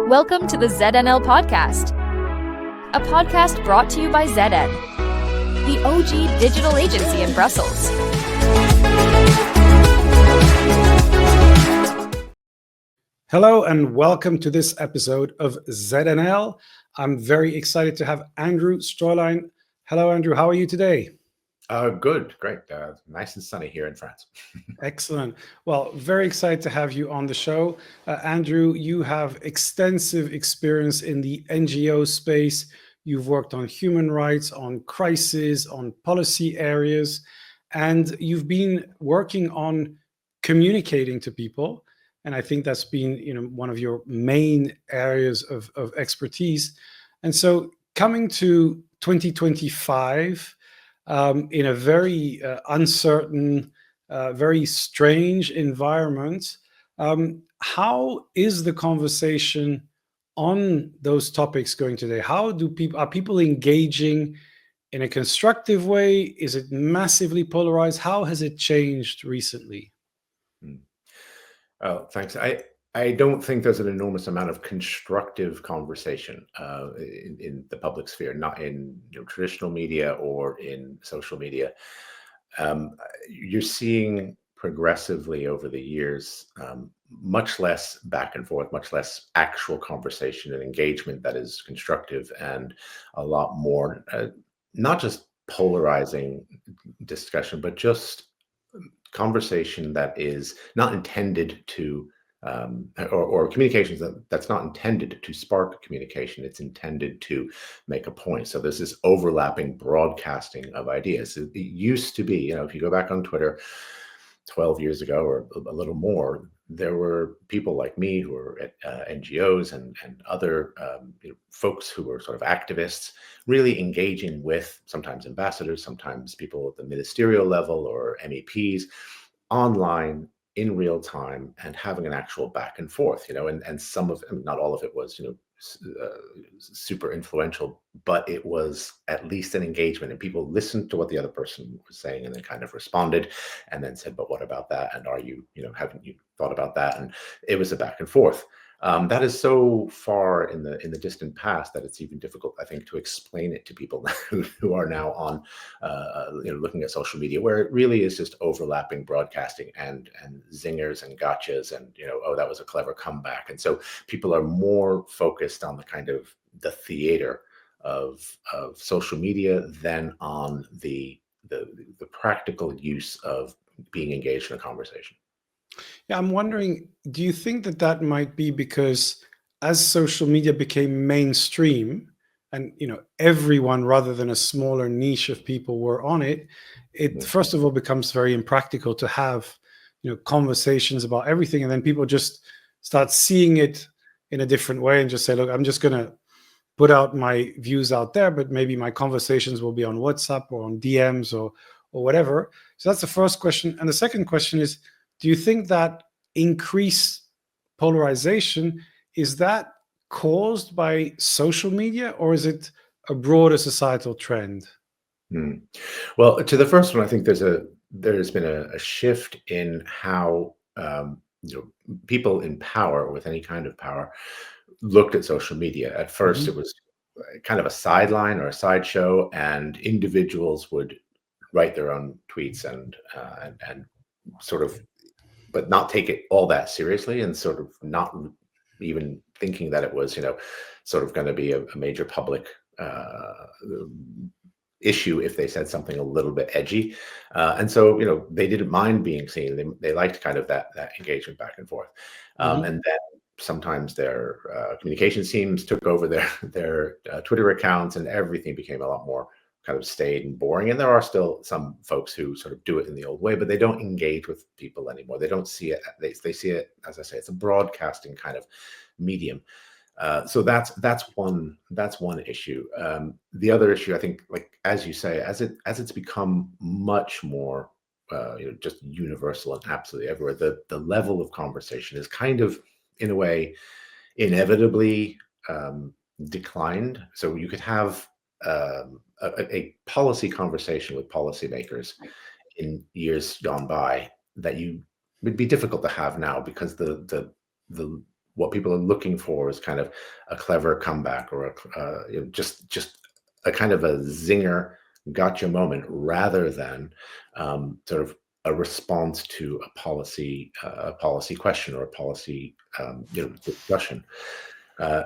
Welcome to the ZNL Podcast, a podcast brought to you by ZN, the OG digital agency in Brussels. Hello and welcome to this episode of ZNL. I'm very excited to have Andrew Stroehlein. Hello, Andrew. How are you today? Good, great. Nice and sunny here in France. Excellent. Well, very excited to have you on the show. Andrew, you have extensive experience in the NGO space. You've worked on human rights, on crisis, on policy areas, and you've been working on communicating to people. And I think that's been, one of your main areas of expertise. And so coming to 2025, in a very uncertain, very strange environment, how is the conversation on those topics going today? Are people engaging in a constructive way? Is it massively polarized? How has it changed recently? Oh, thanks. I don't think there's an enormous amount of constructive conversation in the public sphere, not in traditional media or in social media. You're seeing progressively over the years much less back and forth, much less actual conversation and engagement that is constructive, and a lot more not just polarizing discussion, but just conversation that is not intended to or communications that's not intended to spark communication. It's intended to make a point. So there's this overlapping broadcasting of ideas. It used to be, if you go back on Twitter 12 years ago or a little more, there were people like me who were at NGOs and other folks who were sort of activists, really engaging with sometimes ambassadors, sometimes people at the ministerial level or MEPs online in real time, and having an actual back and forth, and some of, not all of it was, super influential, but it was at least an engagement, and people listened to what the other person was saying and then kind of responded and then said, but what about that? And haven't you thought about that? And it was a back and forth. That is so far in the distant past that it's even difficult, I think, to explain it to people who are now on, looking at social media, where it really is just overlapping broadcasting and zingers and gotchas and oh, that was a clever comeback. And so people are more focused on the kind of the theater of social media than on the practical use of being engaged in a conversation. Yeah, I'm wondering, do you think that might be because as social media became mainstream and, everyone rather than a smaller niche of people were on it, first of all becomes very impractical to have, conversations about everything. And then people just start seeing it in a different way and just say, look, I'm just going to put out my views out there, but maybe my conversations will be on WhatsApp or on DMs or whatever. So that's the first question. And the second question is, do you think that increased polarization, is that caused by social media, or is it a broader societal trend? Well, to the first one, I think there's been a shift in how people in power, with any kind of power, looked at social media. At first, it was kind of a sideline or a sideshow, and individuals would write their own tweets and sort of, but not take it all that seriously, and sort of not even thinking that it was, sort of going to be a major public issue if they said something a little bit edgy. And so, they didn't mind being seen. They liked kind of that engagement back and forth. And then sometimes their communications teams took over their Twitter accounts, and everything became a lot more kind of staid and boring. And there are still some folks who sort of do it in the old way, but they don't engage with people anymore. They don't see it. They see it, as I say, it's a broadcasting kind of medium. So that's one issue. The other issue, I think, like as you say, as it's become much more just universal and absolutely everywhere, the level of conversation is kind of, in a way, inevitably declined. So you could have a policy conversation with policymakers in years gone by that would be difficult to have now, because the what people are looking for is kind of a clever comeback, or just a kind of a zinger, gotcha moment, rather than sort of a response to a policy question, or a policy discussion. Uh,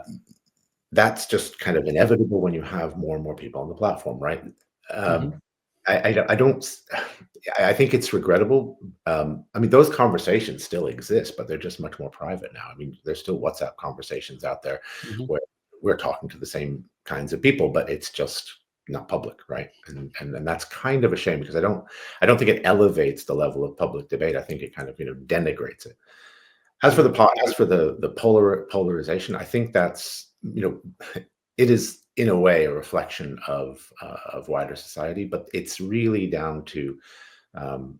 that's just kind of inevitable when you have more and more people on the platform, right? Um, Mhm. I don't. I think it's regrettable. I mean, those conversations still exist, but they're just much more private now. I mean, there's still WhatsApp conversations out there Mhm. where we're talking to the same kinds of people, but it's just not public, right? And that's kind of a shame, because I don't think it elevates the level of public debate. I think it kind of denigrates it. Mhm. As for the polarization, I think that's, it is in a way a reflection of wider society, but it's really down to um,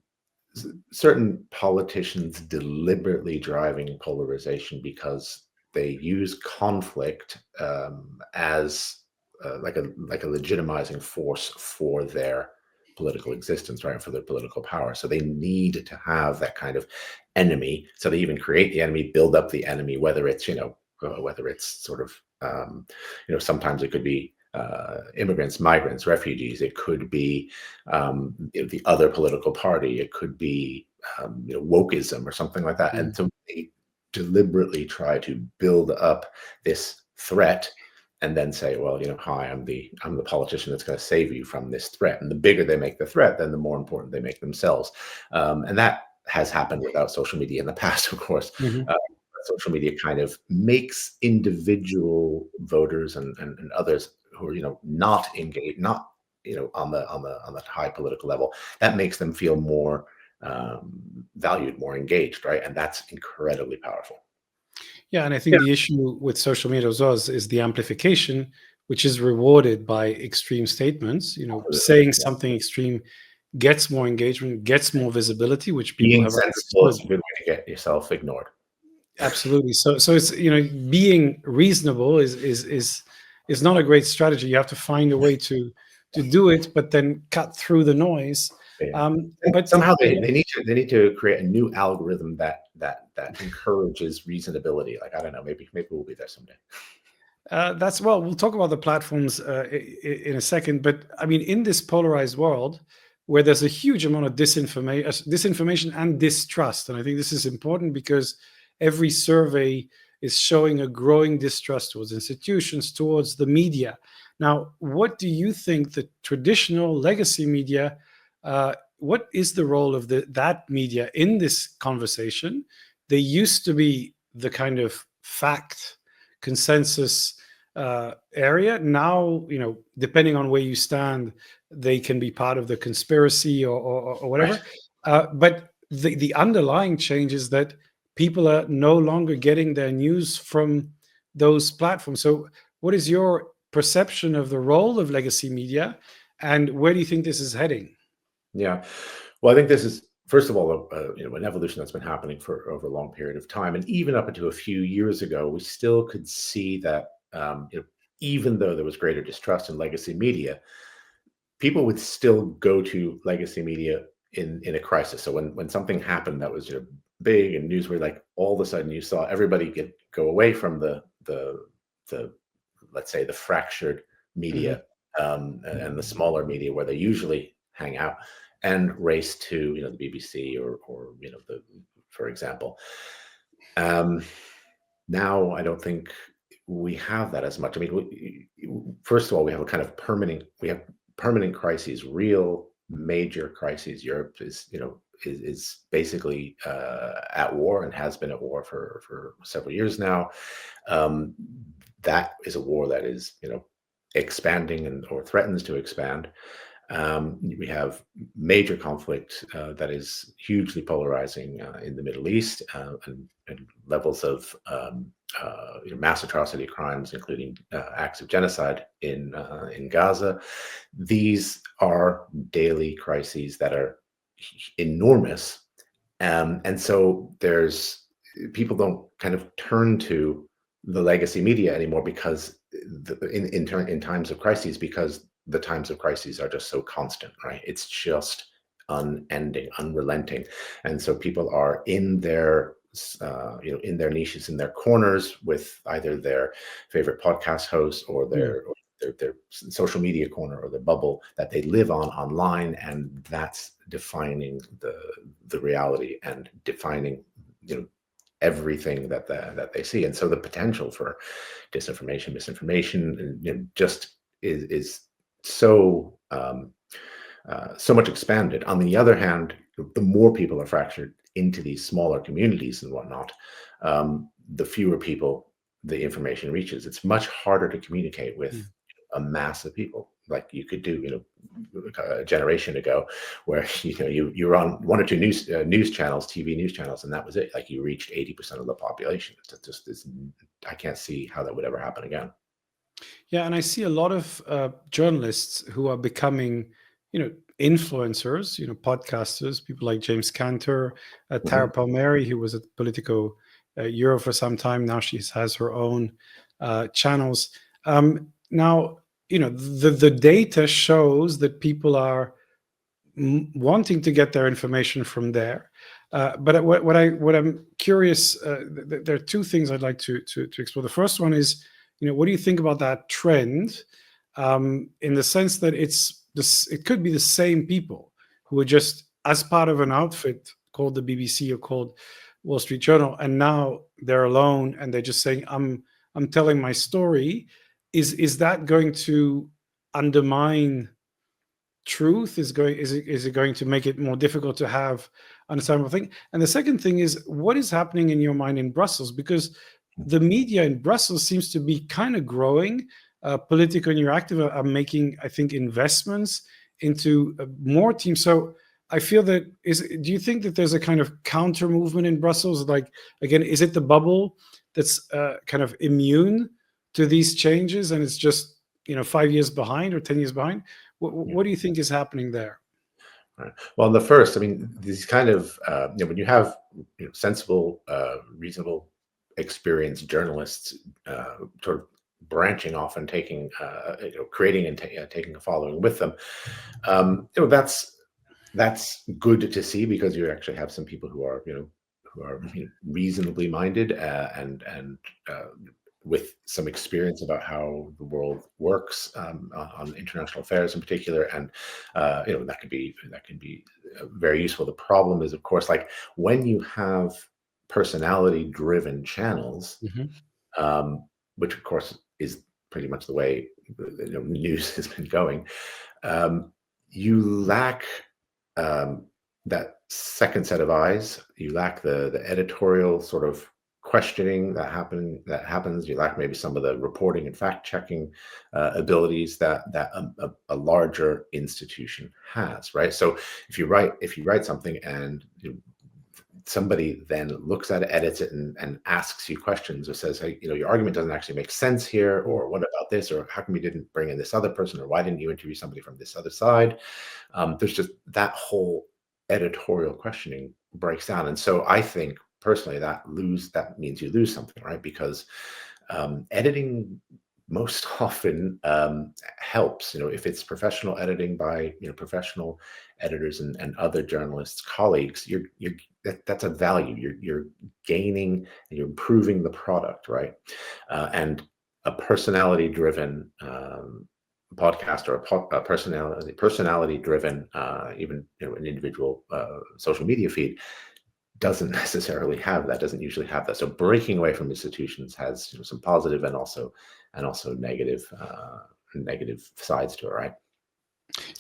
certain politicians deliberately driving polarization, because they use conflict as like a legitimizing force for their political existence, right? For their political power. So they need to have that kind of enemy. So they even create the enemy, build up the enemy, whether it's sort of sometimes it could be immigrants, migrants, refugees. It could be the other political party. It could be wokeism or something like that. And Mhm. so they deliberately try to build up this threat, and then say, well, hi, I'm the politician that's going to save you from this threat. And the bigger they make the threat, then the more important they make themselves. And that has happened without social media in the past, of course. Mhm. Uh, Social media kind of makes individual voters and others who are not engaged, not on the high political level, that makes them feel more valued, more engaged, right? And that's incredibly powerful. Yeah, and I think Yeah, the issue with social media as well is the amplification, which is rewarded by extreme statements. absolutely. Saying Yeah. something extreme gets more engagement, gets more visibility, which people Being have sensible understood. is a good way to get yourself ignored. Absolutely. So it's being reasonable is not a great strategy. You have to find a way to do it, but then cut through the noise. Yeah. And But somehow they need to create a new algorithm that encourages reasonability. Like, I don't know, maybe we'll be there someday. that's well, we'll talk about the platforms in a second. But I mean, in this polarized world where there's a huge amount of disinformation and distrust, and I think this is important because every survey is showing a growing distrust towards institutions, towards the media. Now, what do you think the traditional legacy media? What is the role of that media in this conversation? They used to be the kind of fact consensus area. Now, depending on where you stand, they can be part of the conspiracy or Right. whatever. But the underlying change is that people are no longer getting their news from those platforms. So, what is your perception of the role of legacy media, and where do you think this is heading? Yeah. Well, I think this is, first of all, an evolution that's been happening for over a long period of time, and even up until a few years ago, we still could see that even though there was greater distrust in legacy media, people would still go to legacy media in a crisis. So when something happened that was big and newsworthy, like all of a sudden you saw everybody go away from the let's say the fractured Mhm. media and the smaller media where they usually hang out, and race to the BBC or for example. Um, Now I don't think we have that as much. I mean, first of all, we have permanent crises, real major crises. Europe is basically at war, and has been at war for several years now. Um, that is a war that is expanding or threatens to expand. We have major conflict that is hugely polarizing in the Middle East, and levels of mass atrocity crimes, including acts of genocide in Gaza. These are daily crises that are enormous, and so there's people don't kind of turn to the legacy media anymore, because in times of crises, because the times of crises are just so constant, right? It's just unending, unrelenting, and so people are in their in their niches, in their corners, with either their favorite podcast hosts or their social media corner or the bubble that they live on online, and that's defining the reality and defining everything that they see. And so the potential for disinformation, misinformation, and just is so so much expanded. On the other hand, the more people are fractured into these smaller communities and whatnot, the fewer people the information reaches. It's much harder to communicate with a mass of people like you could do, a generation ago, where you were on one or two news channels, TV news channels, and that was it. Like you reached 80% of the population. It's just this. I can't see how that would ever happen again. Yeah, and I see a lot of journalists who are becoming, influencers, podcasters, people like James Cantor, Tara Palmieri, who was at Politico Euro for some time. Now she has her own channels. Now, the data shows that people are wanting to get their information from there. But what I'm curious, there are two things I'd like to explore. The first one is, what do you think about that trend, in the sense that it could be the same people who are just as part of an outfit called the BBC or called Wall Street Journal, and now they're alone and they're just saying, I'm telling my story. Is that going to undermine truth? Is it going to make it more difficult to have understandable thing? And the second thing is, what is happening in your mind in Brussels? Because the media in Brussels seems to be kind of growing. Politico Interactive are making, I think, investments into more teams. So I feel that do you think that there's a kind of counter movement in Brussels? Like, again, is it the bubble that's kind of immune to these changes, and it's just 5 years behind or 10 years behind? What do you think is happening there? Right. Well, the first, I mean, these kind of when you have sensible, reasonable, experienced journalists sort of branching off and taking, creating and taking a following with them, that's good to see, because you actually have some people who are reasonably minded, and with some experience about how the world works, on international affairs in particular, and that can be very useful. The problem is, of course, like when you have personality-driven channels, which of course is pretty much the way news has been going, you lack that second set of eyes. You lack the editorial sort of questioning that happens. You lack maybe some of the reporting and fact checking abilities that a larger institution has, right? So if you write something and somebody then looks at it, edits it, and asks you questions, or says, hey, your argument doesn't actually make sense here, or what about this, or how come you didn't bring in this other person, or why didn't you interview somebody from this other side? There's just that whole editorial questioning breaks down. And so I think personally that means you lose something, right? Because editing most often helps, if it's professional editing by professional editors and other journalists, colleagues, that's a value. You're gaining and you're improving the product, right? And a personality driven podcast, or a personality driven even an individual social media feed doesn't usually have that. So breaking away from institutions has some positive and also negative sides to it, right?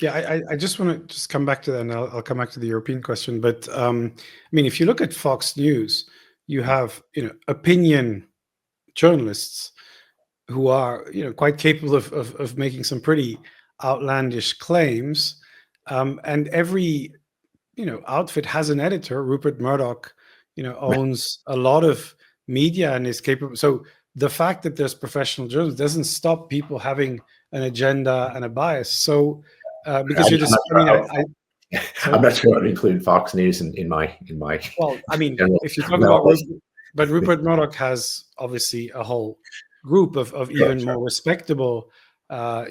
Yeah, I just want to come back to that, and I'll come back to the European question. But I mean, if you look at Fox News, you have opinion journalists who are quite capable of making some pretty outlandish claims, and every outfit has an editor. Rupert Murdoch owns a lot of media and is capable. So the fact that there's professional journalism doesn't stop people having an agenda and a bias. So because you're just, I'm not sure I would include Fox News in my. Well, I mean, if you talk about but Rupert Murdoch has obviously a whole group of even more respectable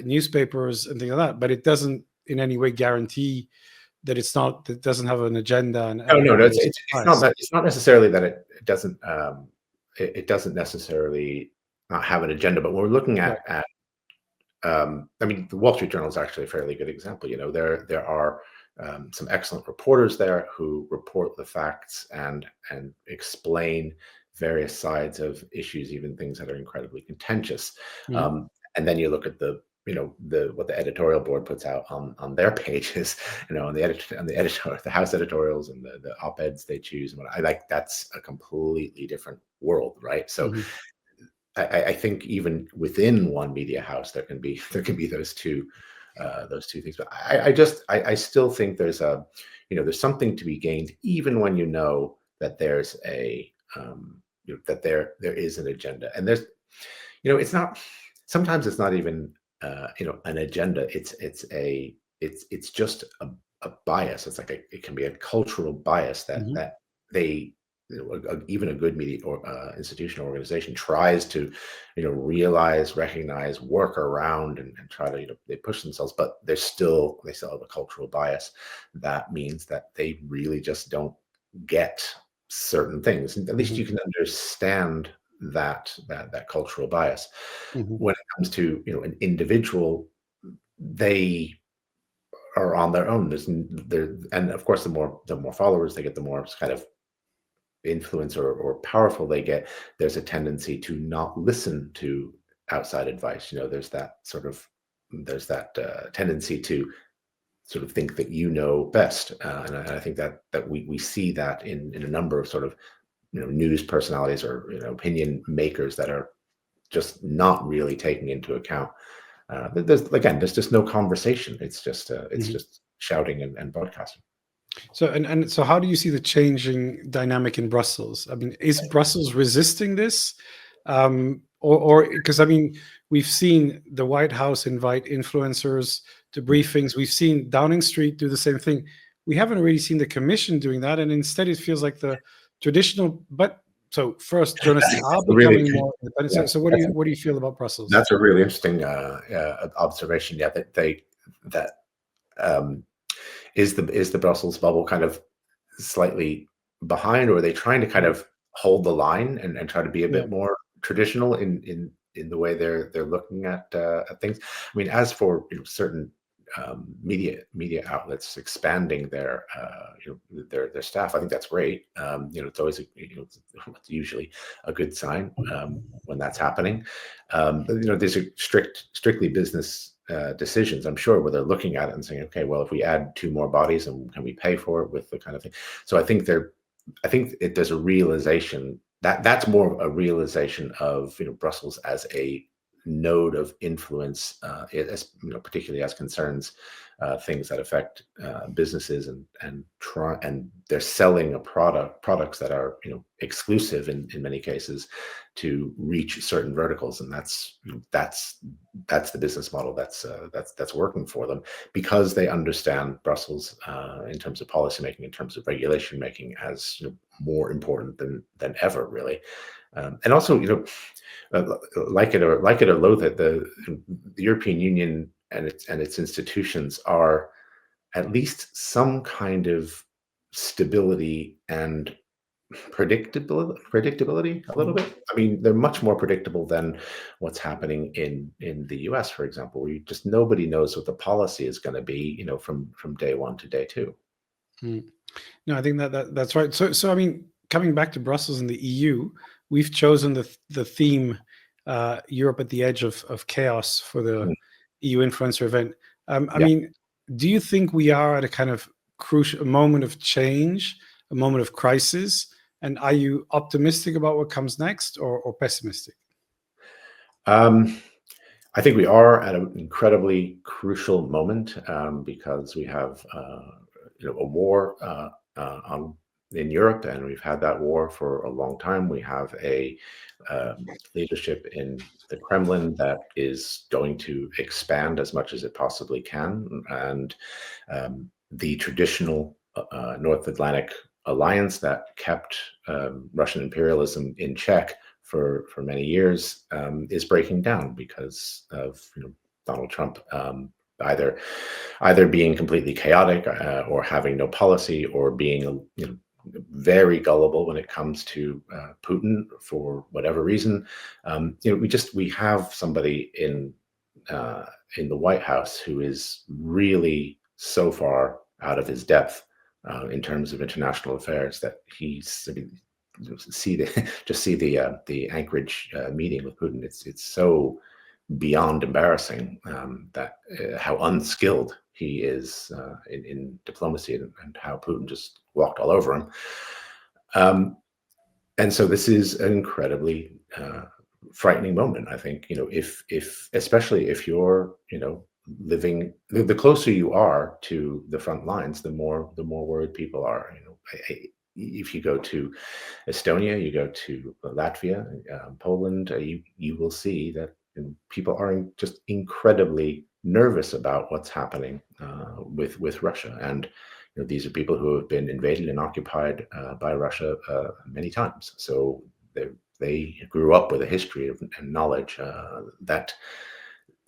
newspapers and things like that. But it doesn't in any way guarantee that it doesn't have an agenda and No. there was It's not bias. that. It's not necessarily that it doesn't. It doesn't necessarily not have an agenda. But when we're looking Right. at I mean, the Wall Street Journal is actually a fairly good example. There are some excellent reporters there who report the facts and explain various sides of issues, even things that are incredibly contentious. Mhm. Um, and then you look at the what the editorial board puts out on their pages, on the house editorials and the op-eds they choose. And I like that's a completely different world, right? So Mhm. I think even within one media house there can be those two things. But I still think there's something to be gained even when you know that there's that there is an agenda. And it's not, sometimes it's not even an agenda. It's just a bias. It's like it can be a cultural bias that Mhm. they even a good media or institutional organization tries to realize, recognize, work around, and try to they push themselves, but they still have a cultural bias. That means that they really just don't get certain things, and at least Mhm. you can understand that cultural bias. Mhm. When it comes to an individual, they are on their own. And of course, the more followers they get, the more kind of influence or powerful they get, there's a tendency to not listen to outside advice. There's that tendency to sort of think that best, and I think that we see that in a number of sort of news personalities or opinion makers that are just not really taking into account. There's just no conversation. It's Mhm. just shouting and broadcasting. So how do you see the changing dynamic in Brussels? I mean, is Brussels resisting this? Or because I mean, we've seen the White House invite influencers to briefings. We've seen Downing Street do the same thing. We haven't really seen the Commission doing that, and instead it feels like the traditional. But so first, journalists are Really, becoming more independent. yeah, So what do you feel about Brussels? that's a really interesting observation. Yeah, that um, is the Brussels bubble kind of slightly behind, or are they trying to kind Mm. of hold the line and try to be a Yeah. bit more traditional in the way they're looking at things? I mean, as for certain media outlets expanding their staff, I think that's great. It's always it's usually a good sign when that's happening. But these are strictly business decisions, I'm sure, where they're looking at it and saying, okay, well, if we add two more bodies, and can we pay for it with the kind of thing? So there's a realization that's more of a realization of Brussels as a node of influence, particularly as concerns things that affect businesses, and they're selling products that are exclusive in many cases to reach certain verticals, and that's the business model that's working for them, because they understand Brussels in terms of policymaking, in terms of regulation making, as more important than ever, really. And also, like it or loathe it, the European Union and its institutions are at least some kind of stability and predictability a little Mhm. bit. I mean, they're much more predictable than what's happening in the US, for example, where nobody knows what the policy is going to be, from day one to day two. Mm. No, I think that's right. So I mean, coming back to Brussels and the EU, we've chosen the theme Europe at the edge of chaos for the Mm, EU influencer event. I yeah. mean, do you think we are at a kind of crucial moment of change, a moment of crisis? And are you optimistic about what comes next, or pessimistic? Um, I think we are at an incredibly crucial moment, because we have a war in Europe, and we've had that war for a long time. We have a leadership in the Kremlin that is going to expand as much as it possibly can, and the traditional North Atlantic alliance that kept Russian imperialism in check for many years is breaking down because of Donald Trump either being completely chaotic or having no policy, or being very gullible when it comes to Putin for whatever reason. We have somebody in the White House who is really so far out of his depth in terms of international affairs that he's see the Anchorage meeting with Putin. It's so beyond embarrassing that how unskilled he is in diplomacy, and how Putin just walked all over him. And so this is an incredibly frightening moment. I think, if especially if you're, living, the closer you are to the front lines, the more worried people are. If you go to Estonia, you go to Latvia, Poland, you will see that people are just incredibly nervous about what's happening with Russia. And these are people who have been invaded and occupied by Russia many times. So they grew up with a history and knowledge that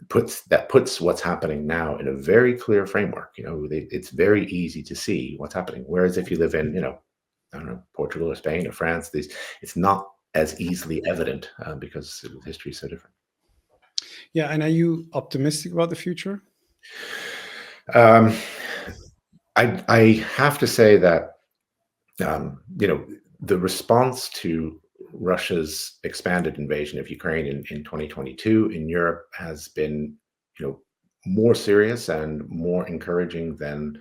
puts what's happening now in a very clear framework. It's very easy to see what's happening. Whereas if you live in, I don't know, Portugal or Spain or France, it's not as easily evident because history is so different. Yeah, and are you optimistic about the future? I have to say that the response to Russia's expanded invasion of Ukraine in 2022 in Europe has been more serious and more encouraging than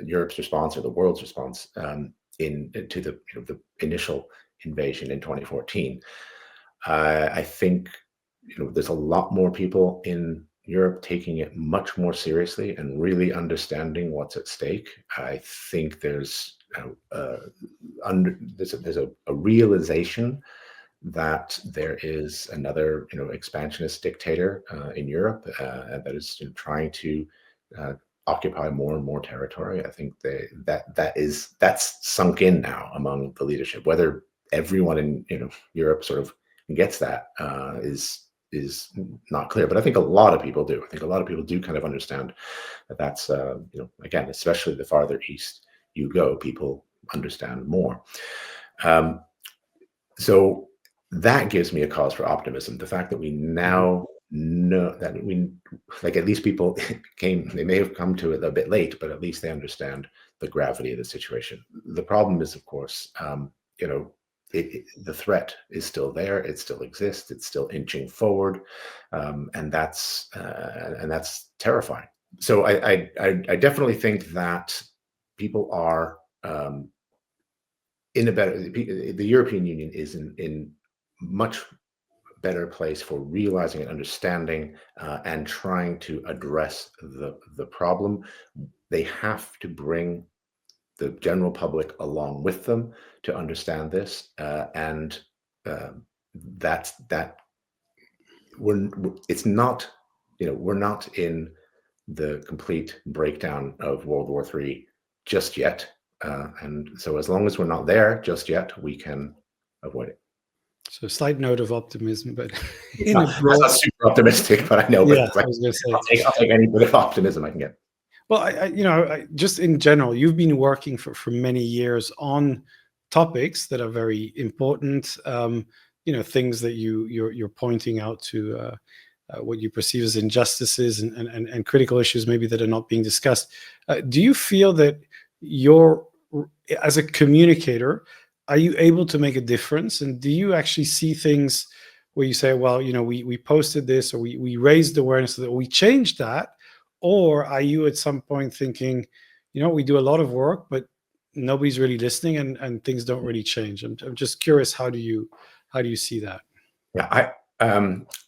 Europe's response, or the world's response, to the initial invasion in 2014. I think there's a lot more people in Europe taking it much more seriously and really understanding what's at stake. I think there's a realization that there is another expansionist dictator in Europe that is trying to occupy more and more territory. I think that's sunk in now among the leadership. Whether everyone in Europe sort of gets that is not clear, but I think a lot of people do. I think a lot of people do kind of understand that that's again, especially the farther east you go, people understand more. So that gives me a cause for optimism. The fact that we now know that at least people they may have come to it a bit late, but at least they understand the gravity of the situation. The problem is, of course, the threat is still there. It still exists. It's still inching forward, and that's terrifying. So I definitely think that people are in a better. The European Union is in much better place for realizing and understanding and trying to address the problem. They have to bring the general public along with them to understand this, and that's that. It's not, we're not in the complete breakdown of World War III just yet, and so as long as we're not there just yet, we can avoid it. So, a slight note of optimism, but That's not super optimistic, but I know. Yeah, but I was going to say. I'll take any bit of optimism I can get. Well, I just in general, you've been working for many years on topics that are very important. Things that you're pointing out to what you perceive as injustices and critical issues maybe that are not being discussed. Do you feel that as a communicator, are you able to make a difference? And do you actually see things where you say, well, we posted this, or we raised awareness, that we changed that? Or are you at some point thinking, we do a lot of work, but nobody's really listening, and things don't really change? I'm just curious, how do you see that? Yeah,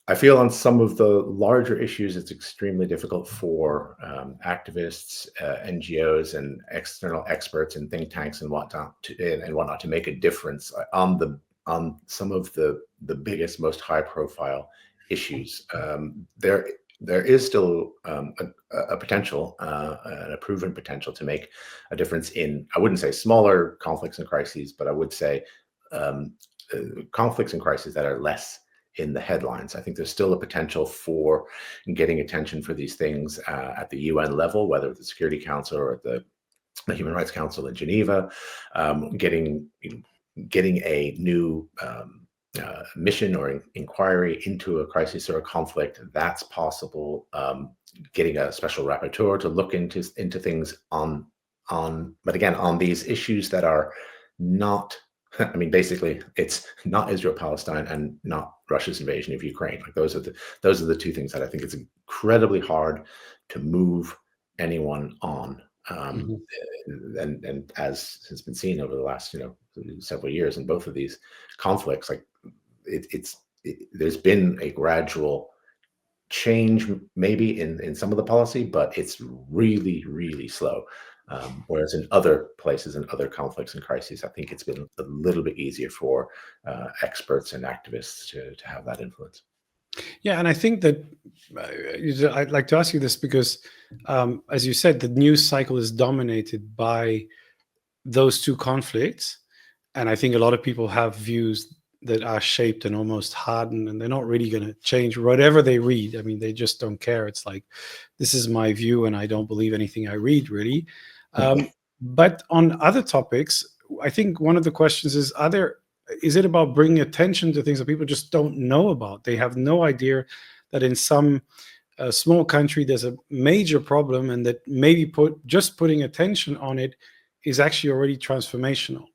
I feel on some of the larger issues, it's extremely difficult for activists, NGOs, and external experts and think tanks and whatnot to make a difference on some of the biggest, most high-profile issues. There is still a potential, a proven potential to make a difference in, I wouldn't say smaller conflicts and crises, but I would say conflicts and crises that are less in the headlines. I think there's still a potential for getting attention for these things at the UN level, whether at the Security Council or at the Human Rights Council in Geneva, getting a new mission or inquiry into a crisis or a conflict. That's possible. Getting a special rapporteur to look into things but again, on these issues that are not. I mean, basically, it's not Israel-Palestine and not Russia's invasion of Ukraine. Like those are the two things that I think it's incredibly hard to move anyone on. And as has been seen over the last several years in both of these conflicts, like there's been a gradual change maybe in some of the policy, but it's really, really slow. Whereas in other places and other conflicts and crises, I think it's been a little bit easier for experts and activists to have that influence. Yeah, and I think that I'd like to ask you this because, as you said, the news cycle is dominated by those two conflicts. And I think a lot of people have views that are shaped and almost hardened, and they're not really going to change whatever they read. I mean, they just don't care. It's like, this is my view, and I don't believe anything I read, really. But on other topics, I think one of the questions is, is it about bringing attention to things that people just don't know about? They have no idea that in some small country there's a major problem, and that maybe just putting attention on it is actually already transformational.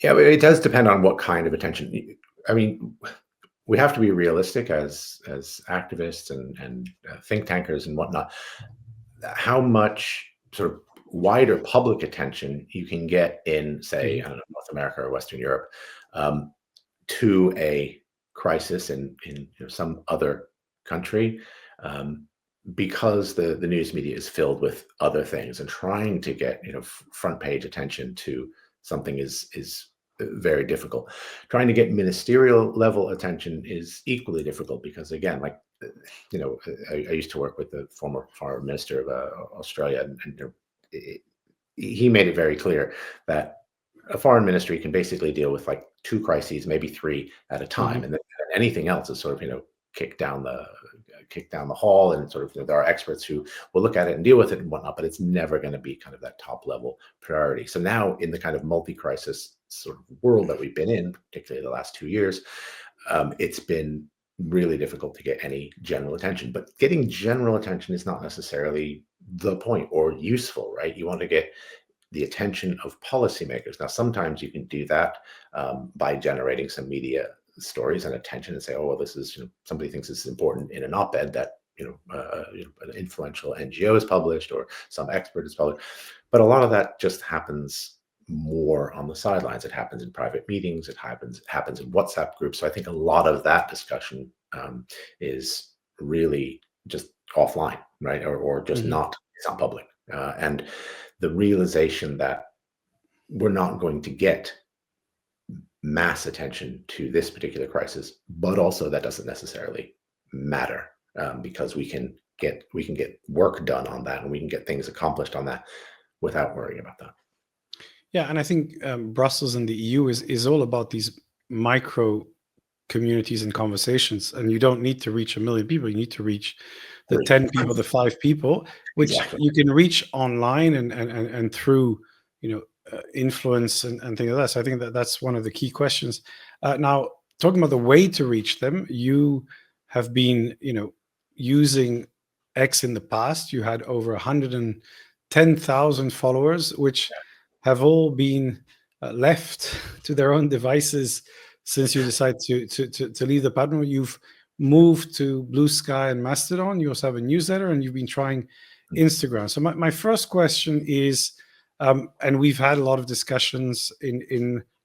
Yeah, but it does depend on what kind of attention. I mean, we have to be realistic as activists and think tankers and whatnot. How much sort of wider public attention you can get in, say, I don't know, North America or Western Europe, to a crisis in some other country, because the news media is filled with other things, and trying to get front page attention to something is very difficult. Trying to get ministerial level attention is equally difficult because, again, like I used to work with the former foreign minister of Australia, and he made it very clear that a foreign ministry can basically deal with like 2 crises, maybe 3 at a time, and then anything else is sort of kicked down the hall, and sort of there are experts who will look at it and deal with it and whatnot, but it's never going to be kind of that top level priority. So now in the kind of multi-crisis sort of world that we've been in, particularly the last 2 years, it's been really difficult to get any general attention. But getting general attention is not necessarily the point or useful, right? You want to get the attention of policymakers. Now, sometimes you can do that by generating some media stories and attention and say, oh, well, this is, somebody thinks this is important in an op-ed that, an influential NGO has published or some expert has published. But a lot of that just happens more on the sidelines. It happens in private meetings. It happens in WhatsApp groups. So I think a lot of that discussion is really just offline, right? Or just it's not public. And the realization that we're not going to get mass attention to this particular crisis, but also that doesn't necessarily matter, because we can get work done on that, and we can get things accomplished on that without worrying about that. Yeah, and I think Brussels and the EU is all about these micro communities and conversations, and you don't need to reach 1 million people. You need to reach the 10 people, the 5 people, which you can reach online and through influence and things like that. So I think that's one of the key questions. Now, talking about the way to reach them, you have been using X in the past. You had over 110,000 followers, which have all been left to their own devices since you decided to leave the platform. You've moved to Blue Sky and Mastodon. You also have a newsletter, and you've been trying Instagram. So my first question is, and we've had a lot of discussions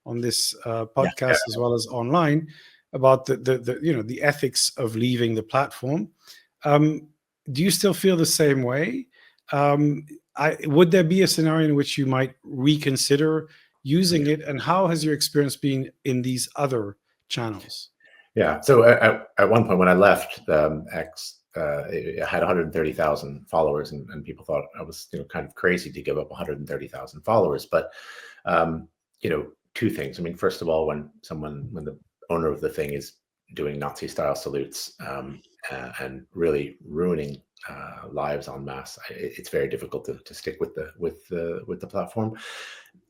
on this podcast as well as online about the ethics of leaving the platform. Do you still feel the same way? Would there be a scenario in which you might reconsider using it, and how has your experience been in these other channels? Yeah. So at one point when I left X, it had 130,000 followers, and people thought I was kind of crazy to give up 130,000 followers. But 2 things. I mean, first of all, when the owner of the thing is doing Nazi-style salutes and really ruining lives en masse, it's very difficult to stick with the platform.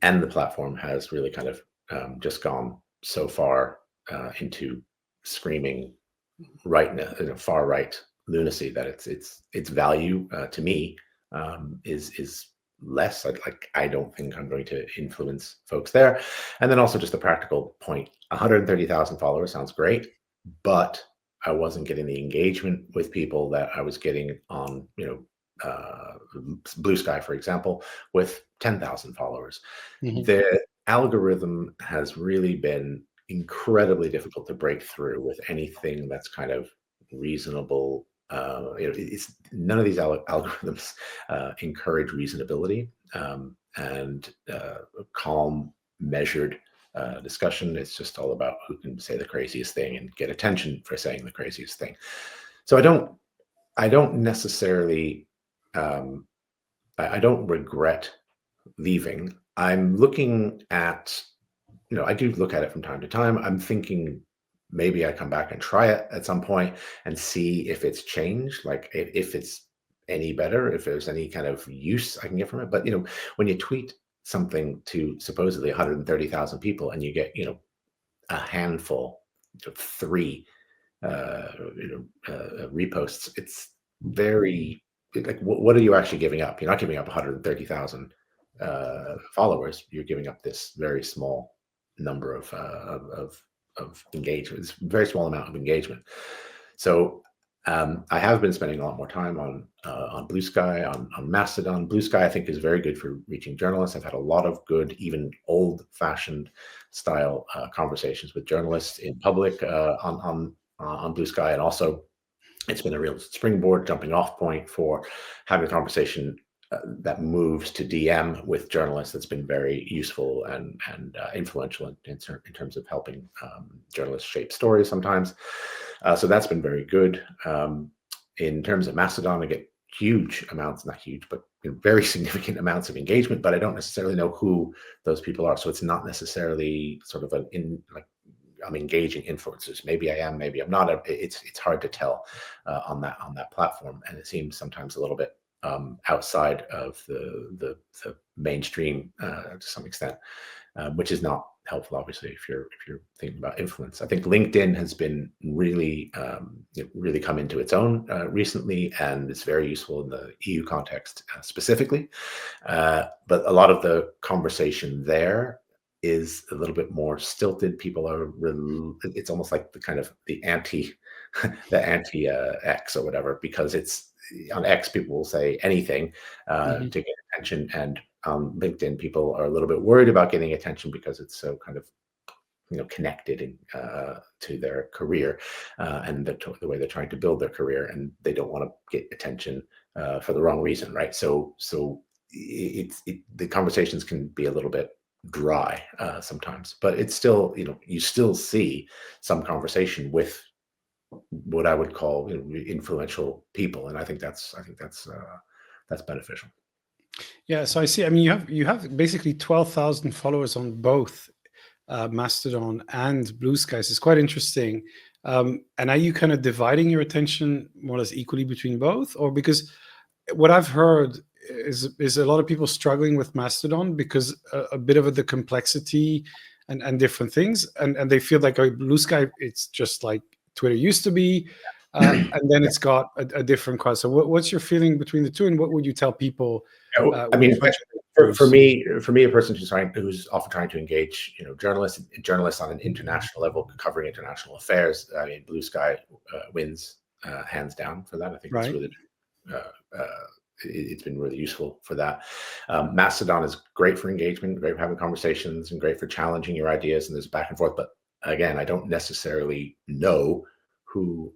And the platform has really kind of just gone so far into screaming far right lunacy that its value to me is less. I don't think I'm going to influence folks there. And then also just a practical point: 130,000 followers sounds great, but I wasn't getting the engagement with people that I was getting on Blue Sky, for example, with 10,000 followers. Mhm. The algorithm has really been incredibly difficult to break through with anything that's kind of reasonable. It's none of these algorithms encourage reasonability and calm, measured discussion. It's just all about who can say the craziest thing and get attention for saying the craziest thing. So I don't necessarily, I don't regret leaving. I'm looking at, I do look at it from time to time. I'm thinking maybe I come back and try it at some point and see if it's changed, like if it's any better, if there's any kind of use I can get from it. But when you tweet something to supposedly 130,000 people and you get a handful, three reposts, it's very like what are you actually giving up? You're not giving up 130,000 followers. You're giving up this very small number of engagement. It's a very small amount of engagement. So I have been spending a lot more time on Blue Sky, on Mastodon. Blue Sky, I think, is very good for reaching journalists. I've had a lot of good, even old-fashioned style conversations with journalists in public on Blue Sky, and also it's been a real springboard, jumping off point for having a conversation that moves to DM with journalists. That's been very useful and influential in terms of helping journalists shape stories sometimes. So that's been very good. In terms of Mastodon, I get huge amounts, not huge, but very significant amounts of engagement, but I don't necessarily know who those people are. So it's not necessarily sort of I'm engaging influencers. Maybe I am, maybe I'm not. It's hard to tell on that platform, and it seems sometimes a little bit outside of the mainstream to some extent, which is not helpful, obviously, if you're thinking about influence. I think LinkedIn has been really really come into its own recently, and it's very useful in the EU context specifically. But a lot of the conversation there is a little bit more stilted. People are it's almost like the anti X or whatever, because it's on X, people will say anything to get attention, and on LinkedIn, people are a little bit worried about getting attention because it's so kind of connected to their career and the way they're trying to build their career, and they don't want to get attention for the wrong reason, right? So the conversations can be a little bit dry sometimes, but it's still you still see some conversation with what I would call influential people, and I think that's beneficial. Yeah, so I see. I mean, you have basically 12,000 followers on both Mastodon and Blue Skies. It's quite interesting. And are you kind of dividing your attention more or less equally between both, or because what I've heard is a lot of people struggling with Mastodon because a bit of the complexity and different things, and they feel like Blue Sky, it's just like Twitter used to be, and then it's got a different crowd. So what's your feeling between the two, and what would you tell people? I mean, for me, a person who's often trying to engage, journalists on an international level, covering international affairs. I mean, Blue Sky wins hands down for that. I think it's really, it's been really useful for that. Mastodon is great for engagement, great for having conversations, and great for challenging your ideas. And there's back and forth. But again, I don't necessarily know who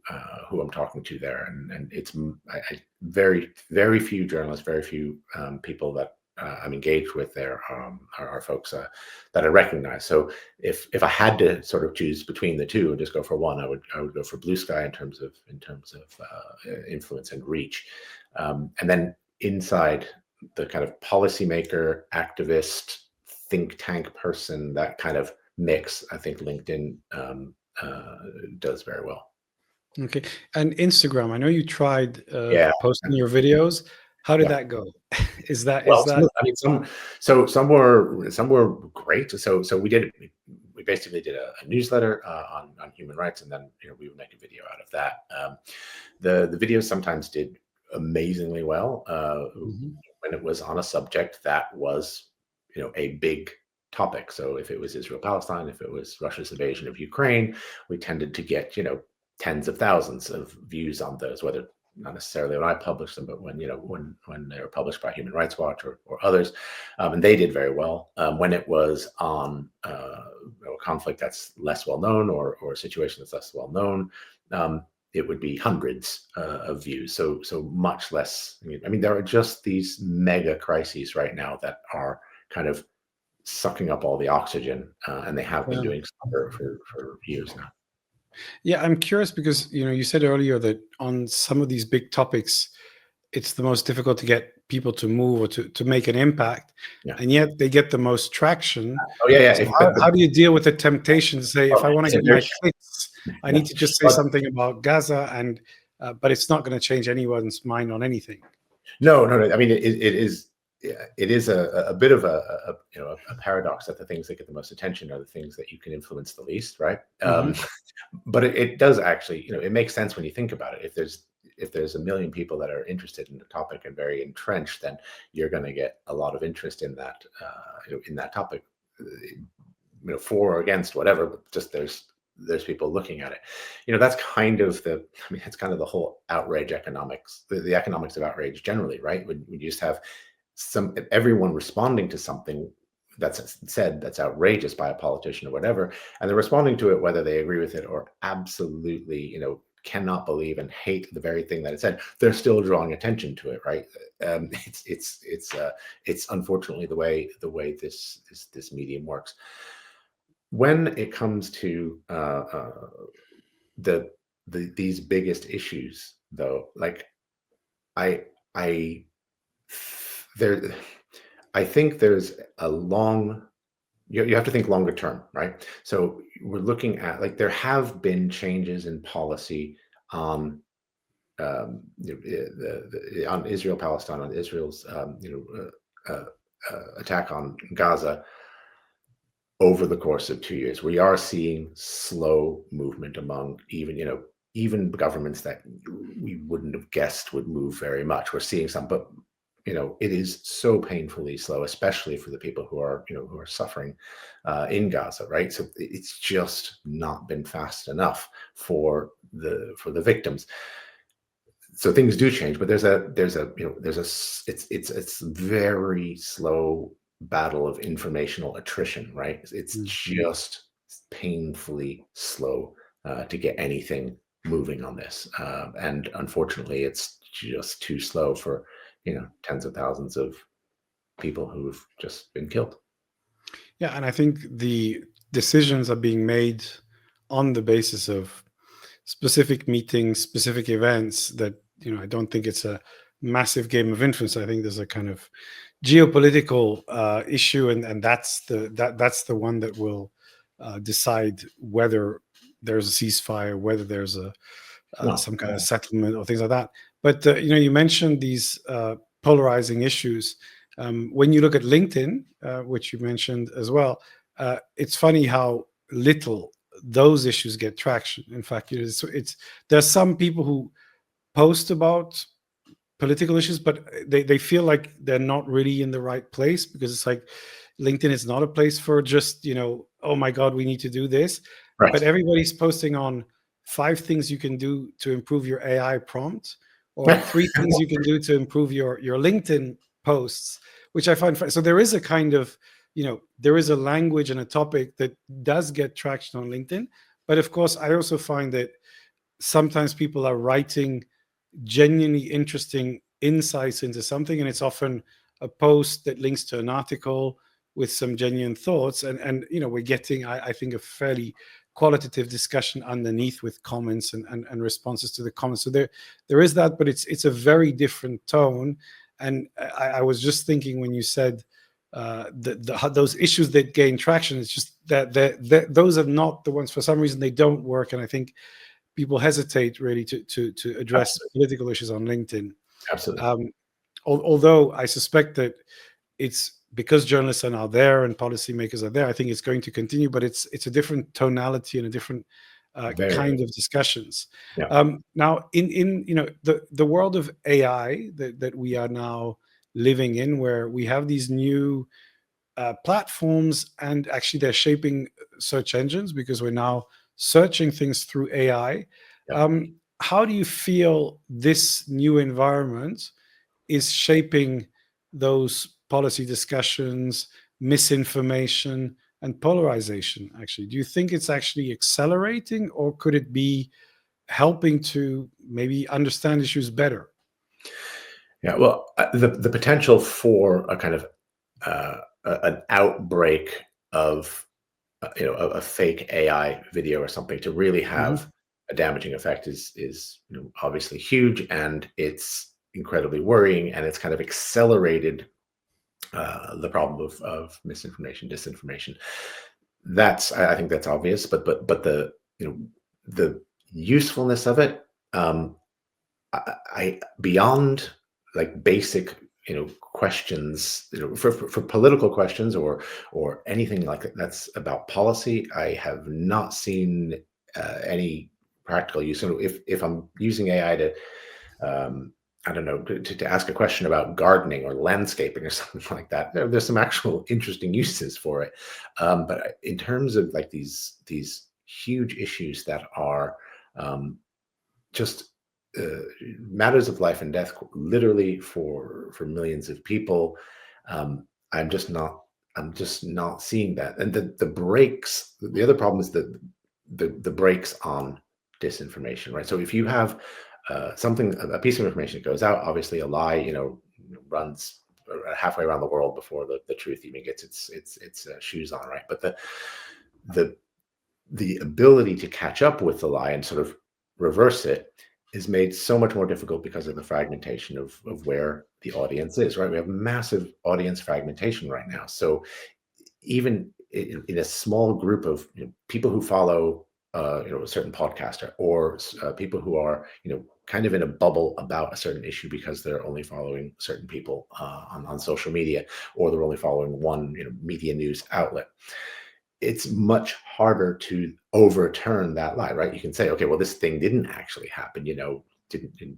I'm talking to there, and it's very, very few journalists, very few people that I'm engaged with there are folks that I recognize. So if I had to sort of choose between the two and just go for one, I would go for Blue Sky in terms of influence and reach, and then inside the kind of policymaker, activist, think tank person, that kind of mix, I think LinkedIn does very well. Okay. And Instagram, I know you tried Yeah. posting your videos. How did Yeah. that go? Is that Well, some were great. So we basically did a newsletter on human rights, and then we would make a video out of that. The videos sometimes did amazingly well Mhm. when it was on a subject that was a big topic. So if it was Israel Palestine, if it was Russia's invasion of Ukraine, we tended to get tens of thousands of views on those, whether not necessarily when I published them, but when when they were published by Human Rights Watch or others, and they did very well. When it was on a conflict that's less well known or a situation that's less well known, it would be hundreds of views. So much less. I mean, there are just these mega crises right now that are kind of sucking up all the oxygen, and they have been Yeah. doing so for years now. Yeah, I'm curious because you said earlier that on some of these big topics, it's the most difficult to get people to move or to make an impact, Yeah. and yet they get the most traction. Oh yeah, yeah. So how do you deal with the temptation to say, if Oh, I want to so get my there's clicks, I yeah. need to just say But something about Gaza, and but it's not going to change anyone's mind on anything. no. I mean, it is. Yeah, it is a bit of a paradox that the things that get the most attention are the things that you can influence the least, right? Hmm. But it does actually, it makes sense when you think about it. If there's a million people that are interested in the topic and very entrenched, then you're going to get a lot of interest in that in that topic, for or against whatever. But just there's people looking at it. That's kind of it's kind of the whole outrage economics, the economics of outrage generally, right? When you just have everyone responding to something that's said that's outrageous by a politician or whatever, and they're responding to it whether they agree with it or absolutely cannot believe and hate the very thing that it said, they're still drawing attention to it, right? It's unfortunately the way this medium works. When it comes to these biggest issues, though, like I I there I think there's a long you have to think longer term, right? So we're looking at, like, there have been changes in policy on on Israel Palestine, on Israel's attack on Gaza over the course of 2 years. We are seeing slow movement among even governments that we wouldn't have guessed would move very much. We're seeing some, but it is so painfully slow, especially for the people who are suffering in Gaza, right? So it's just not been fast enough for the victims. So things do change, but it's very slow battle of informational attrition, right? It's just painfully slow to get anything moving on this, and unfortunately, it's just too slow for tens of thousands of people who've just been killed. Yeah, and I think the decisions are being made on the basis of specific meetings, specific events that, I don't think it's a massive game of influence. I think there's a kind of geopolitical issue, and that's the one that will decide whether there's a ceasefire, whether there's a No, some kind of settlement or things like that. But you mentioned these polarizing issues. When you look at LinkedIn, which you mentioned as well, it's funny how little those issues get traction. In fact, there's some people who post about political issues, but they feel like they're not really in the right place, because it's like LinkedIn is not a place for just, oh my God, we need to do this. But right. everybody's posting on 5 things you can do to improve your AI prompt, or 3 things you can do to improve your LinkedIn posts, which I find fun. So there is a kind of, there is a language and a topic that does get traction on LinkedIn. But of course, I also find that sometimes people are writing genuinely interesting insights into something, and it's often a post that links to an article with some genuine thoughts, and we're getting, I think, a fairly qualitative discussion underneath with comments and responses to the comments. So there is that, but it's a very different tone. And I was just thinking, when you said those issues that gain traction. It's just that those are not the ones. For some reason, they don't work, and I think people hesitate really to address Absolutely. political issues on LinkedIn. Absolutely. Um, although I suspect that it's because journalists are now there and policymakers are there, I think it's going to continue, but it's a different tonality and a different Very. kind of discussions. Yeah. Now, in the world of AI that we are now living in, where we have these new platforms, and actually they're shaping search engines because we're now searching things through AI. Yeah. How do you feel this new environment is shaping those policy discussions, misinformation, and polarization? Actually, do you think it's actually accelerating, or could it be helping to maybe understand issues better? Yeah. Well, the potential for a kind of an outbreak of a fake AI video or something to really have Hmm. a damaging effect is obviously huge, and it's incredibly worrying, and it's kind of accelerated the problem of misinformation, disinformation. I think that's obvious, but the the usefulness of it, um, I beyond like basic questions, for political questions or anything like that that's about policy. I have not seen any practical use. So if I'm using AI to um, I don't know, to ask a question about gardening or landscaping or something like that. There's some actual interesting uses for it. But in terms of like these huge issues that are um, just uh, matters of life and death, literally for millions of people, um, I'm just not. I'm just not seeing that. And the breaks. The other problem is the breaks on disinformation, right? So if you have something, a piece of information that goes out, obviously a lie, runs halfway around the world before the truth even gets its shoes on, right? But the the ability to catch up with the lie and sort of reverse it is made so much more difficult because of the fragmentation of where the audience is, right? We have massive audience fragmentation right now. So even in a small group of people who follow a certain podcaster, or people who are kind of in a bubble about a certain issue because they're only following certain people on social media, or they're only following one media news outlet, it's much harder to overturn that lie, right? You can say, okay, well, this thing didn't actually happen. Didn't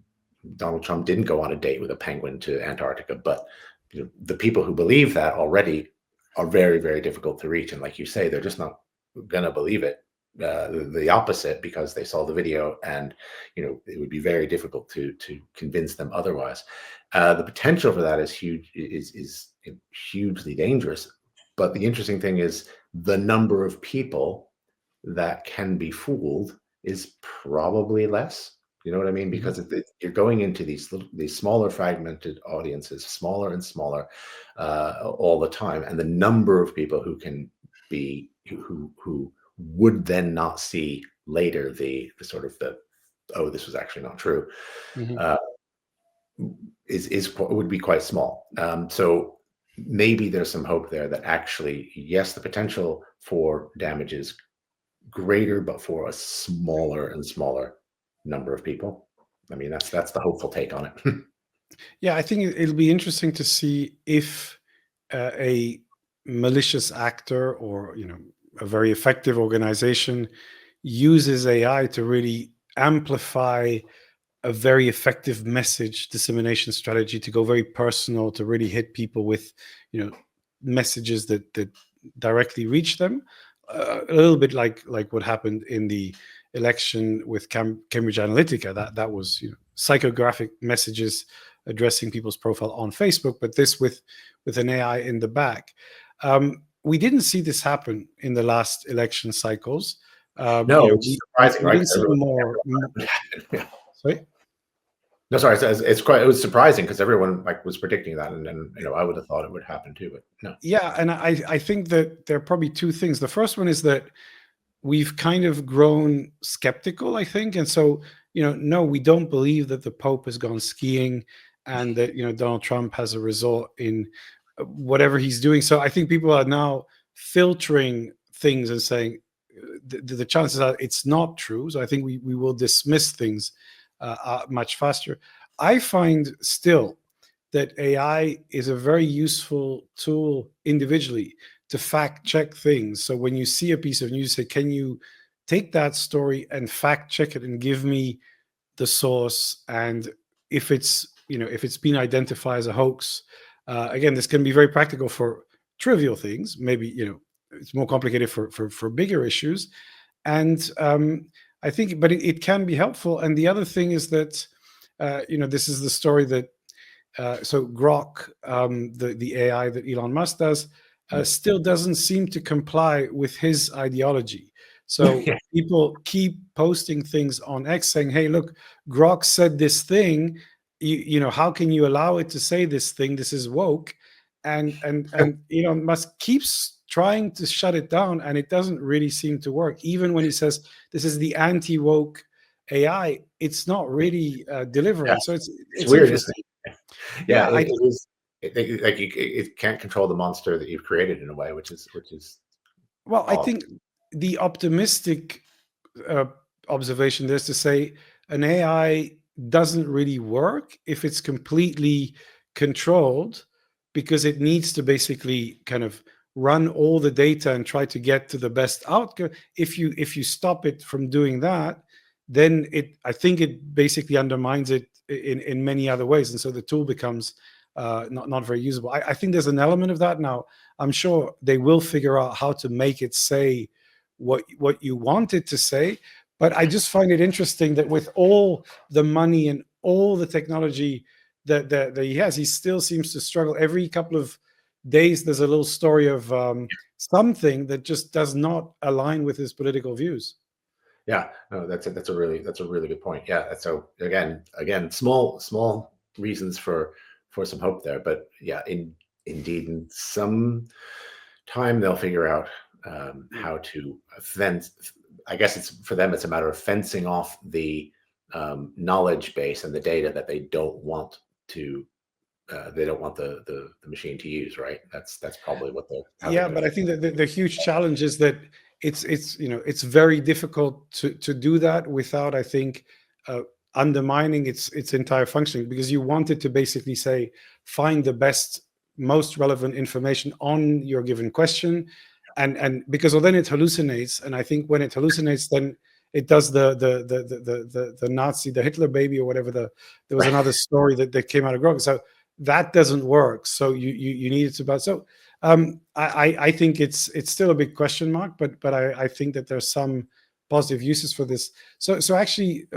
Donald Trump didn't go on a date with a penguin to Antarctica, but the people who believe that already are very, very difficult to reach. And like you say, they're just not gonna believe it. The opposite, because they saw the video, and it would be very difficult to convince them otherwise. The potential for that is huge, is hugely dangerous. But the interesting thing is the number of people that can be fooled is probably less. You know what I mean? Mhm. Because you're going into these smaller fragmented audiences, smaller and smaller, all the time, and the number of people who can be who would then not see later the sort of the, oh, this was actually not true, Mhm. uh, would be quite small. So maybe there's some hope there that actually, yes, the potential for damage is greater, but for a smaller and smaller number of people. I mean, that's the hopeful take on it. Yeah, I think it'll be interesting to see if a malicious actor, or a very effective organization, uses AI to really amplify a very effective message dissemination strategy, to go very personal, to really hit people with messages that directly reach them, a little bit like what happened in the election with Cambridge Analytica. That was psychographic messages addressing people's profile on Facebook, but this with an AI in the back. We didn't see this happen in the last election cycles. No, which is surprising, We right? didn't Because see everyone, more. yeah. Sorry. No, sorry, it's quite. It was surprising because everyone like was predicting that, and then I would have thought it would happen too, but no. Yeah, and I think that there are probably two things. The first one is that we've kind of grown skeptical, I think. And so, no, we don't believe that the Pope has gone skiing, and that, Donald Trump has a resort in whatever he's doing. So I think people are now filtering things and saying the chances are it's not true. So I think we will dismiss things much faster. I find still that AI is a very useful tool individually to fact check things. So when you see a piece of news, say, can you take that story and fact check it and give me the source, and if it's, if it's been identified as a hoax. Again, this can be very practical for trivial things. Maybe it's more complicated for bigger issues. And I think, but it can be helpful. And the other thing is that this is the story that so Grok, the AI that Elon Musk does, still doesn't seem to comply with his ideology. So Yeah. people keep posting things on X saying, "Hey, look, Grok said this thing. How can you allow it to say this thing? This is woke." And Elon Musk keeps trying to shut it down, and it doesn't really seem to work. Even when he says this is the anti-woke AI, it's not really Yeah, delivering. So it's it's weird, isn't interesting. it? Yeah, Yeah, it is. Like it can't control the monster that you've created in a way, which is well, I odd. think the optimistic uh, observation there is to say an AI doesn't really work if it's completely controlled, because it needs to basically kind of run all the data and try to get to the best outcome. If you stop it from doing that, then I think it basically undermines it in many other ways, and so the tool becomes not very usable. I think there's an element of that now. I'm sure they will figure out how to make it say what you want it to say. But I just find it interesting that with all the money and all the technology that he has, he still seems to struggle. Every couple of days, there's a little story of something that just does not align with his political views. Yeah, no, that's a really good point. Yeah, so again, small reasons for some hope there, but yeah, indeed, in some time they'll figure out how to fence. I guess it's for them. It's a matter of fencing off the knowledge base and the data that they don't want to. They don't want the machine to use, right? That's probably how they're Yeah, going to but I fix think that the huge challenge is that it's very difficult to do that without, I think, uh, undermining its entire functioning, because you want it to basically say, find the best, most relevant information on your given question, and because well, then it hallucinates, and I think when it hallucinates, then it does the Nazi, the Hitler baby or whatever. There was right. another story that came out of Grok, so that doesn't work. So you need it to, but so I think it's still a big question mark, but I think that there's some positive uses for this. So actually,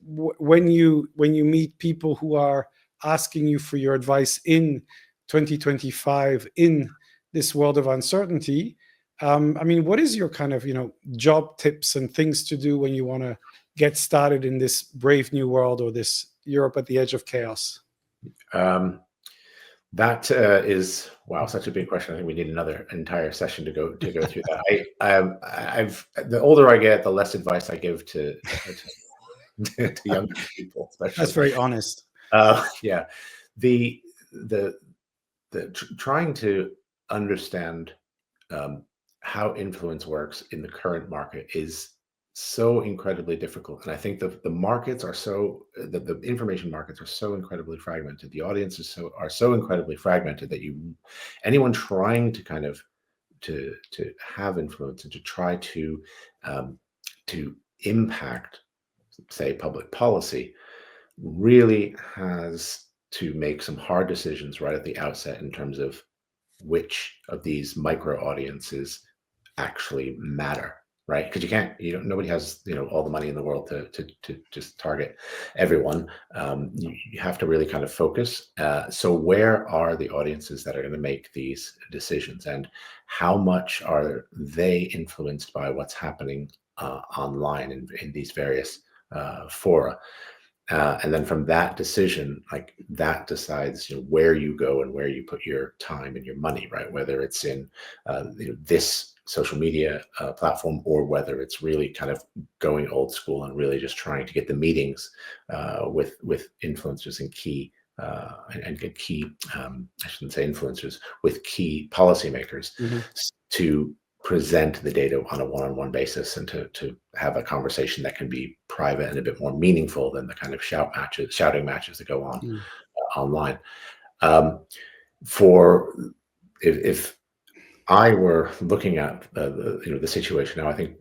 when you meet people who are asking you for your advice in 2025 in this world of uncertainty, I mean, what is your kind of job tips and things to do when you want to get started in this brave new world, or this Europe at the edge of chaos? Um, That is wow, such a big question. I think we need another entire session to go through that. I've the older I get, the less advice I give to younger people, That's especially. very honest. Yeah, the the trying to understand um, how influence works in the current market is so incredibly difficult. And I think the markets are the information markets are so incredibly fragmented. The audiences are so incredibly fragmented that anyone trying to kind of to have influence and to try um, to impact, say, public policy really has to make some hard decisions right at the outset in terms of which of these micro audiences actually matter, right? Because nobody has all the money in the world to just target everyone. You have to really kind of focus. So where are the audiences that are going to make these decisions, and how much are they influenced by what's happening online in these various fora? And then from that decision, like that decides where you go and where you put your time and your money, right? Whether it's in this social media platform, or whether it's really kind of going old school and really just trying to get the meetings with influencers and key and get key, I shouldn't say influencers, with key policymakers Hmm. to present the data on a one-on-one basis, and to have a conversation that can be private and a bit more meaningful than the kind of shouting matches that go on online. Um, for if I were looking at the situation now, I think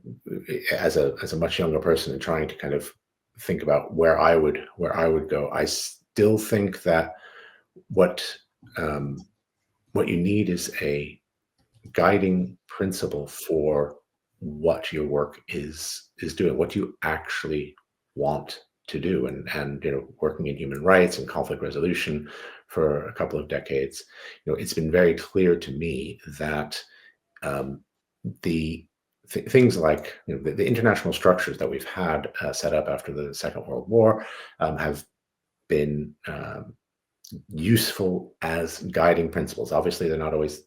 as a much younger person and trying to kind of think about where I would go, I still think that what um, what you need is a guiding principle for what your work is doing, what you actually want to do. And working in human rights and conflict resolution for a couple of decades, it's been very clear to me that um, the things like the international structures that we've had set up after the Second World War have been useful as guiding principles. Obviously, they're not always,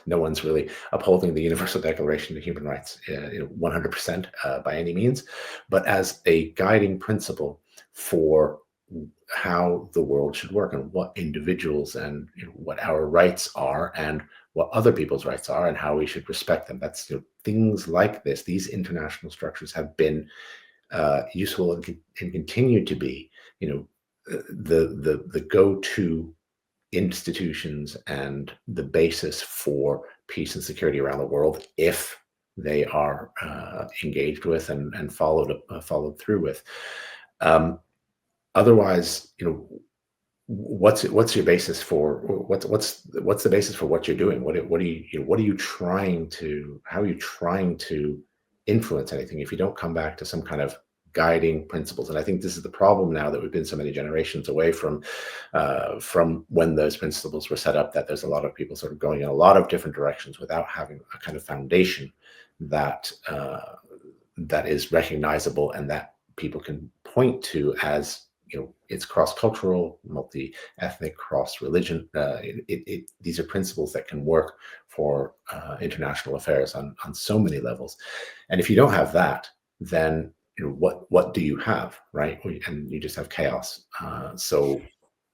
no one's really upholding the Universal Declaration of Human Rights 100% by any means, but as a guiding principle for how the world should work and what individuals and what our rights are and what other people's rights are and how we should respect them. That's things like this. These international structures have been useful and continue to be, the go-to institutions and the basis for peace and security around the world if they are engaged with and followed through with. Um, Otherwise, what's your basis for what's the basis for what you're doing? What are you trying to how are you trying to influence anything if you don't come back to some kind of guiding principles? And I think this is the problem now, that we've been so many generations away from when those principles were set up, that there's a lot of people sort of going in a lot of different directions without having a kind of foundation that that is recognizable and that people can point to as it's cross-cultural, multi-ethnic, cross-religion. These are principles that can work for international affairs on so many levels. And if you don't have that, then what do you have, right? And you just have chaos. So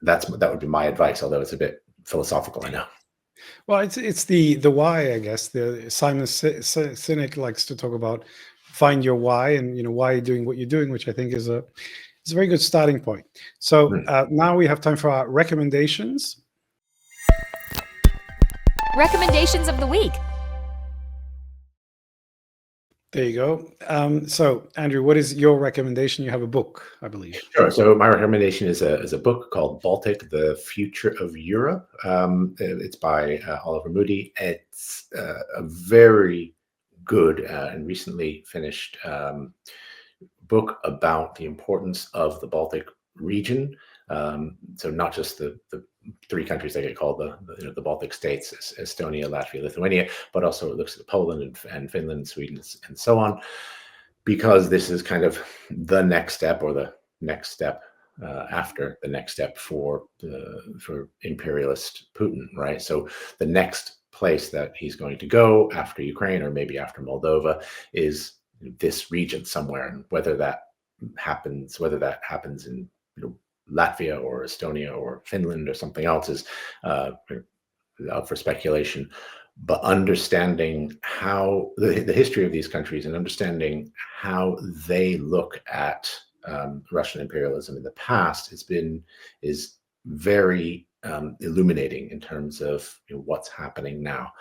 that would be my advice, although it's a bit philosophical, I know. Well, it's the why, I guess. The Simon Sinek likes to talk about find your why, and why you're doing what you're doing, which I think is a very good starting point. So now we have time for our recommendations. Recommendations of the week. There you go. So Andrew, what is your recommendation? You have a book, I believe. Sure. So my recommendation is a book called Baltic: The Future of Europe. It's by Oliver Moody. It's a very good and recently finished book about the importance of the Baltic region. So not just the three countries that get called the Baltic states, Estonia, Latvia, Lithuania, but also it looks at Poland and Finland, Sweden, and so on, because this is kind of the next step, or the next step after the next step for imperialist Putin, right? So the next place that he's going to go after Ukraine, or maybe after Moldova, is this region somewhere. And whether that happens in Latvia or Estonia or Finland or something else is up for speculation. But understanding how the history of these countries and understanding how they look at Russian imperialism in the past is very illuminating in terms of what's happening now.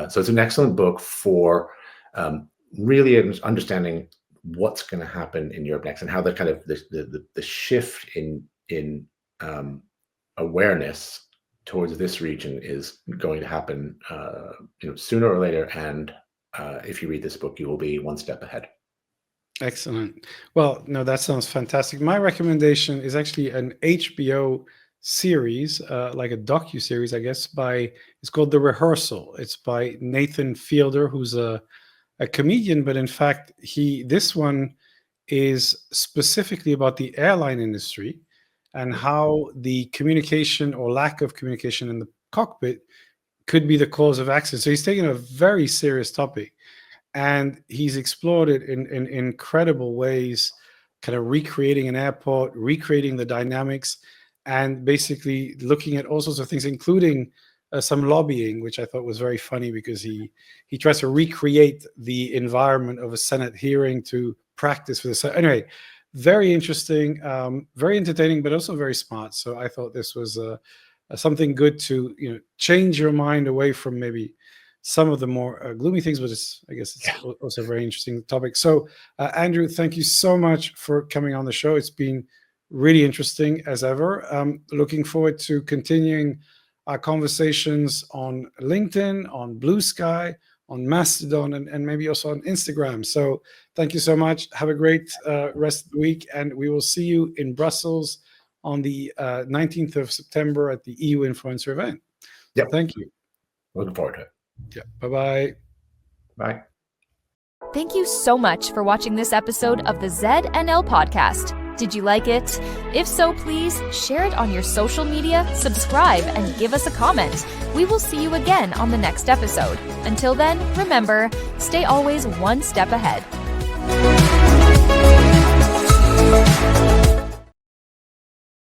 So it's an excellent book for really understanding what's going to happen in Europe next, and how the kind of the shift in awareness towards this region is going to happen sooner or later. And if you read this book, you will be one step ahead. Excellent. Well, no, that sounds fantastic. My recommendation is actually an HBO series, like a docu-series, I guess. It's called The Rehearsal. It's by Nathan Fielder, who's a comedian, but in fact, this one is specifically about the airline industry and how the communication or lack of communication in the cockpit could be the cause of accidents. So he's taken a very serious topic, and he's explored it in incredible ways, kind of recreating an airport, recreating the dynamics. and basically looking at all sorts of things, including some lobbying, which I thought was very funny because he tries to recreate the environment of a Senate hearing to practice for the Senate. Anyway, very interesting, very entertaining, but also very smart. So I thought this was something good to change your mind away from maybe some of the more gloomy things, but I guess it's also a very interesting topic. So Andrew, thank you so much for coming on the show. It's been really interesting as ever. Looking forward to continuing our conversations on LinkedIn, on Blue Sky, on Mastodon, and maybe also on Instagram. So thank you so much. Have a great rest of the week, and we will see you in Brussels on the 19th of September at the EU Influencer event. Yep. Thank you. Looking forward to it. Yeah. Bye-bye. Bye. Thank you so much for watching this episode of the ZNL podcast. Did you like it? If so, please share it on your social media, subscribe, and give us a comment. We will see you again on the next episode. Until then, remember, stay always one step ahead.